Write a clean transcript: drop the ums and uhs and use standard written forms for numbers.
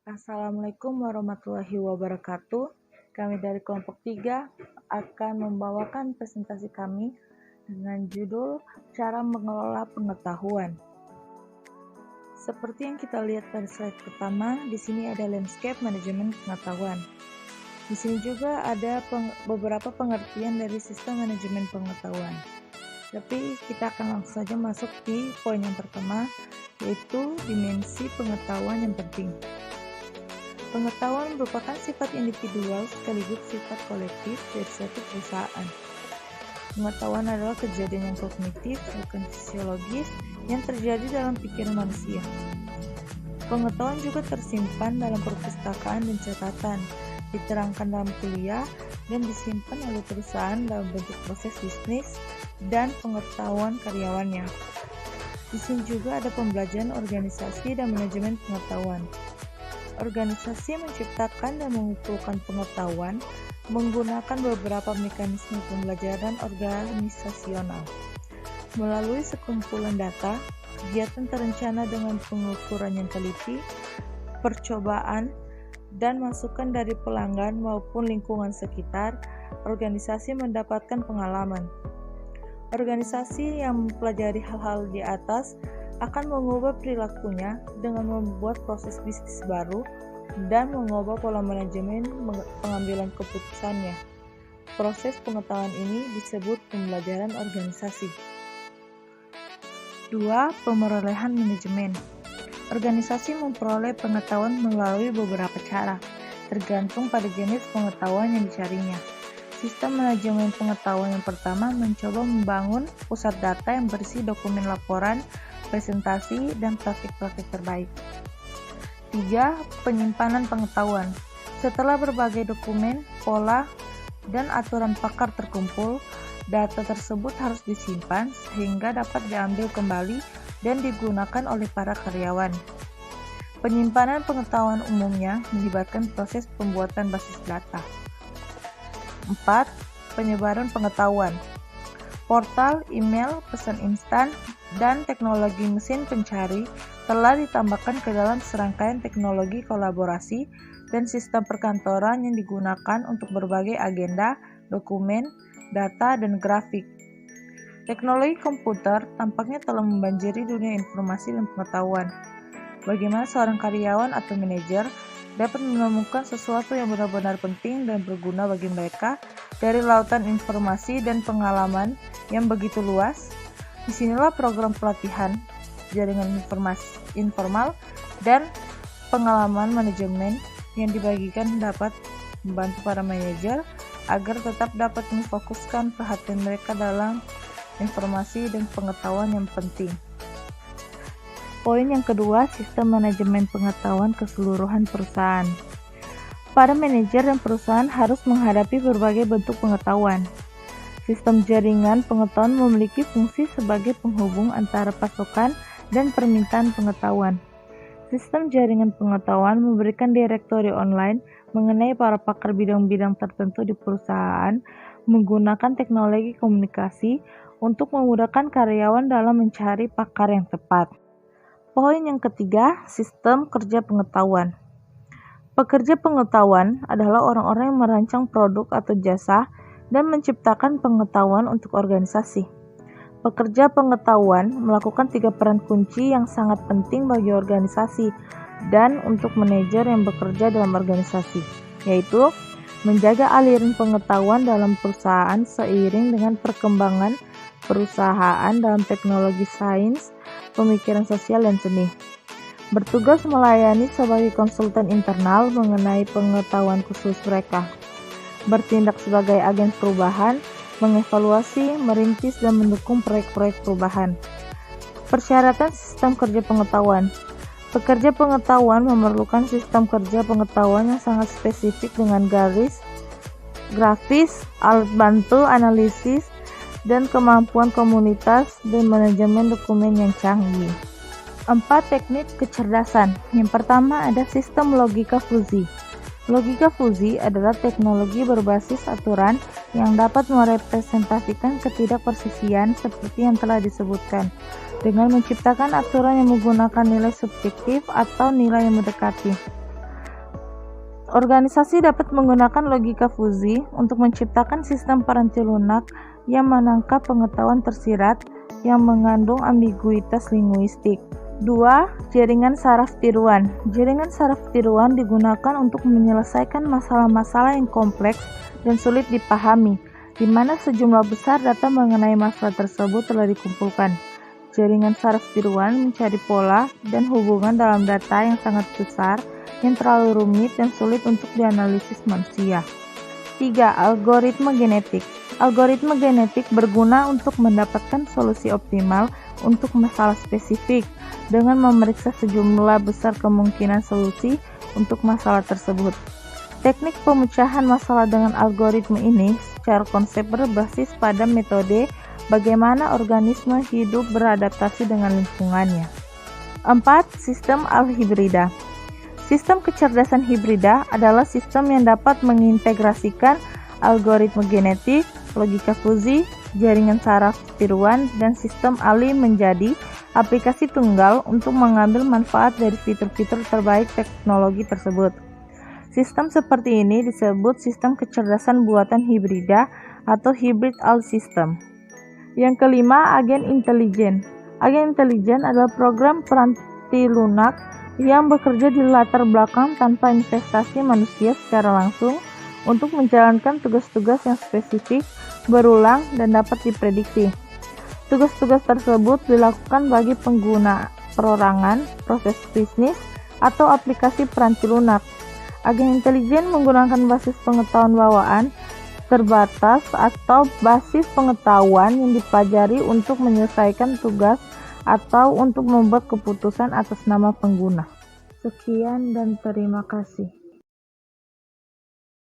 Assalamualaikum warahmatullahi wabarakatuh. Kami dari kelompok 3 akan membawakan presentasi kami dengan judul Cara Mengelola Pengetahuan. Seperti yang kita lihat pada slide pertama, di sini ada landscape manajemen pengetahuan. Di sini juga ada beberapa pengertian dari sistem manajemen pengetahuan. Tapi kita akan langsung saja masuk di poin yang pertama, yaitu dimensi pengetahuan yang penting. Pengetahuan merupakan sifat individual sekaligus sifat kolektif dari suatu perusahaan. Pengetahuan adalah kejadian yang kognitif, bukan fisiologis, yang terjadi dalam pikiran manusia. Pengetahuan juga tersimpan dalam perpustakaan dan catatan, diterangkan dalam kuliah, dan disimpan oleh perusahaan dalam bentuk proses bisnis dan pengetahuan karyawannya. Di sini juga ada pembelajaran organisasi dan manajemen pengetahuan. Organisasi menciptakan dan mengumpulkan pengetahuan menggunakan beberapa mekanisme pembelajaran organisasional. Melalui sekumpulan data, kegiatan terencana dengan pengukuran yang teliti, percobaan, dan masukan dari pelanggan maupun lingkungan sekitar, organisasi mendapatkan pengalaman. Organisasi yang mempelajari hal-hal di atas akan mengubah perilakunya dengan membuat proses bisnis baru dan mengubah pola manajemen pengambilan keputusannya. Proses pengetahuan ini disebut pembelajaran organisasi. 2. Pemerolehan manajemen. Organisasi memperoleh pengetahuan melalui beberapa cara, tergantung pada jenis pengetahuan yang dicarinya. Sistem manajemen pengetahuan yang pertama mencoba membangun pusat data yang berisi dokumen laporan, presentasi, dan praktik-praktik terbaik. 3. Penyimpanan pengetahuan. Setelah berbagai dokumen, pola, dan aturan pakar terkumpul, data tersebut harus disimpan sehingga dapat diambil kembali dan digunakan oleh para karyawan. Penyimpanan pengetahuan umumnya melibatkan proses pembuatan basis data. 4. Penyebaran pengetahuan. Portal, email, pesan instan, dan teknologi mesin pencari telah ditambahkan ke dalam serangkaian teknologi kolaborasi dan sistem perkantoran yang digunakan untuk berbagai agenda, dokumen, data, dan grafik. Teknologi komputer tampaknya telah membanjiri dunia informasi dan pengetahuan. Bagaimana seorang karyawan atau manajer dapat menemukan sesuatu yang benar-benar penting dan berguna bagi mereka dari lautan informasi dan pengalaman yang begitu luas? Disinilah program pelatihan, jaringan informasi informal, dan pengalaman manajemen yang dibagikan dapat membantu para manajer agar tetap dapat memfokuskan perhatian mereka dalam informasi dan pengetahuan yang penting. Poin yang kedua, sistem manajemen pengetahuan keseluruhan perusahaan. Para manajer dan perusahaan harus menghadapi berbagai bentuk pengetahuan. Sistem jaringan pengetahuan memiliki fungsi sebagai penghubung antara pasokan dan permintaan pengetahuan. Sistem jaringan pengetahuan memberikan direktori online mengenai para pakar bidang-bidang tertentu di perusahaan menggunakan teknologi komunikasi untuk memudahkan karyawan dalam mencari pakar yang tepat. Poin yang ketiga, sistem kerja pengetahuan. Pekerja pengetahuan adalah orang-orang yang merancang produk atau jasa dan menciptakan pengetahuan untuk organisasi. Pekerja pengetahuan melakukan 3 peran kunci yang sangat penting bagi organisasi dan untuk manajer yang bekerja dalam organisasi, yaitu menjaga aliran pengetahuan dalam perusahaan seiring dengan perkembangan perusahaan dalam teknologi sains, pemikiran sosial, dan seni. Bertugas melayani sebagai konsultan internal mengenai pengetahuan khusus mereka. Bertindak sebagai agen perubahan, mengevaluasi, merintis, dan mendukung proyek-proyek perubahan. Persyaratan sistem kerja pengetahuan. Pekerja pengetahuan memerlukan sistem kerja pengetahuan yang sangat spesifik dengan garis, grafis, alat bantu, analisis, dan kemampuan komunitas dan manajemen dokumen yang canggih. 4. Teknik kecerdasan. Yang pertama ada sistem logika fuzi. Logika fuzi adalah teknologi berbasis aturan yang dapat merepresentasikan ketidakpersisian seperti yang telah disebutkan, dengan menciptakan aturan yang menggunakan nilai subjektif atau nilai yang mendekati. Organisasi dapat menggunakan logika fuzzy untuk menciptakan sistem peranti lunak yang menangkap pengetahuan tersirat yang mengandung ambiguitas linguistik. 2. Jaringan saraf tiruan. Jaringan saraf tiruan digunakan untuk menyelesaikan masalah-masalah yang kompleks dan sulit dipahami, di mana sejumlah besar data mengenai masalah tersebut telah dikumpulkan. Jaringan saraf tiruan mencari pola dan hubungan dalam data yang sangat besar yang terlalu rumit dan sulit untuk dianalisis manusia. 3. Algoritma genetik. Algoritma genetik berguna untuk mendapatkan solusi optimal untuk masalah spesifik dengan memeriksa sejumlah besar kemungkinan solusi untuk masalah tersebut. Teknik pemecahan masalah dengan algoritma ini secara konsep berbasis pada metode bagaimana organisme hidup beradaptasi dengan lingkungannya. 4. Sistem alhibrida. Sistem kecerdasan hibrida adalah sistem yang dapat mengintegrasikan algoritma genetik, logika fuzzy, jaringan saraf tiruan, dan sistem alih menjadi aplikasi tunggal untuk mengambil manfaat dari fitur-fitur terbaik teknologi tersebut. Sistem seperti ini disebut sistem kecerdasan buatan hibrida atau hybrid alt system. Yang kelima, agen intelijen. Agen intelijen adalah program peranti lunak yang bekerja di latar belakang tanpa investasi manusia secara langsung untuk menjalankan tugas-tugas yang spesifik, berulang, dan dapat diprediksi. Tugas-tugas tersebut dilakukan bagi pengguna perorangan, proses bisnis, atau aplikasi peranti lunak. Agen intelijen menggunakan basis pengetahuan bawaan terbatas atau basis pengetahuan yang dipelajari untuk menyelesaikan tugas atau untuk membuat keputusan atas nama pengguna. Sekian dan terima kasih.